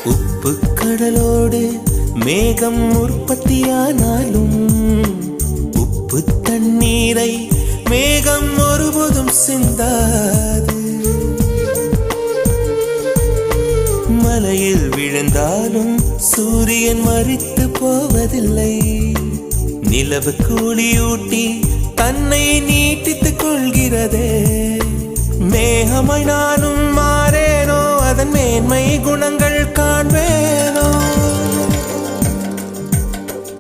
உப்பு கடலோடு மேகம் உற்பத்தியானாலும் உப்பு தண்ணீரை மேகம் ஒருபோதும் சிந்தாது. மலையில் விழுந்தாலும் சூரியன் மரித்து போவதில்லை. நிலவு கூலியூட்டி தன்னை நீட்டித்துக் கொள்கிறதே. மேகமாய் நானும் மாறேனோ, அதன் மேன்மை குணங்கள் காண்பேனோ.